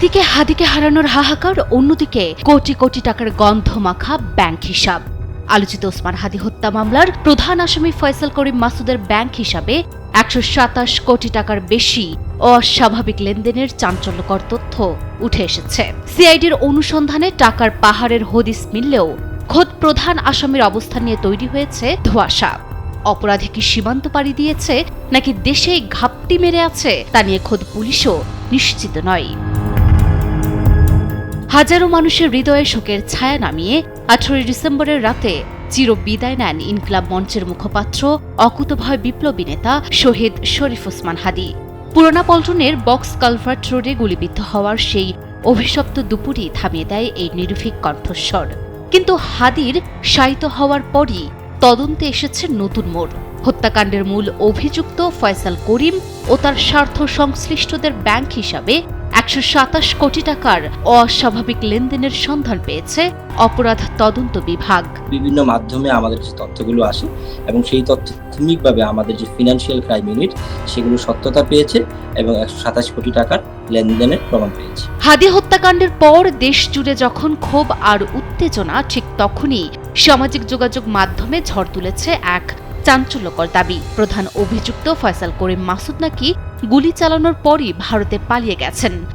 একদিকে হাদিকে হারানোর হাহাকার, অন্যদিকে কোটি কোটি টাকার গন্ধমাখা ব্যাংক হিসাব। আলোচিত ওসমান হাদি হত্যা মামলার প্রধান আসামি ফয়সাল করিম মাসুদের ব্যাংক হিসাবে ১২৭ কোটি টাকার বেশি অস্বাভাবিক লেনদেনের চাঞ্চল্যকর তথ্য উঠে এসেছে। সিআইডির অনুসন্ধানে টাকার পাহাড়ের হদিস মিললেও খোদ প্রধান আসামির অবস্থান নিয়ে তৈরি হয়েছে ধোঁয়াশা। অপরাধী কি সীমান্ত পাড়ি দিয়েছে নাকি দেশেই ঘাপটি মেরে আছে তা নিয়ে খোদ পুলিশও নিশ্চিত নয়। হাজারো মানুষের হৃদয়ে শোকের ছায়া নামিয়ে ১৮ ডিসেম্বরের রাতে চিরবিদায় নেন ইনকিলাব মঞ্চের মুখপাত্র, অকুতোভয় বিপ্লবী নেতা শহীদ শরীফ ওসমান হাদি। পুরোনা পল্টনের বক্স কালভার্ট রোডে গুলিবিদ্ধ হওয়ার সেই অভিশপ্ত দুপুরই থামিয়ে দেয় এই নির্ভীক কণ্ঠস্বর। কিন্তু হাদির শায়িত হওয়ার পরই তদন্তে এসেছে নতুন মোড়। হত্যাকাণ্ডের মূল অভিযুক্ত ফয়সাল করিম ও তার স্বার্থ সংশ্লিষ্টদের ব্যাংক হিসাবে ১২৭ কোটি টাকার অস্বাভাবিক লেনদেনের সন্ধান পেয়েছে অপরাধ তদন্ত বিভাগ। বিভিন্ন মাধ্যমে আমাদের যে তথ্যগুলো আসে এবং সেই তথ্য প্রাথমিকভাবে আমাদের যে ফিনান্সিয়াল ক্রাইম ইউনিট সেগুলো সত্যতা পেয়েছে এবং ১২৭ কোটি টাকার লেনদেনের প্রমাণ পেয়েছে। হাদি হত্যাকাণ্ডের পর দেশ জুড়ে যখন ক্ষোভ আর উত্তেজনা, ঠিক তখনই সামাজিক যোগাযোগ মাধ্যমে ঝড় তুলেছে এক চাঞ্চল্যকর দাবি। প্রধান অভিযুক্ত ফয়সাল করিম মাসুদ নাকি গুলি চালানোর পরই ভারতে পালিয়ে গেছেন।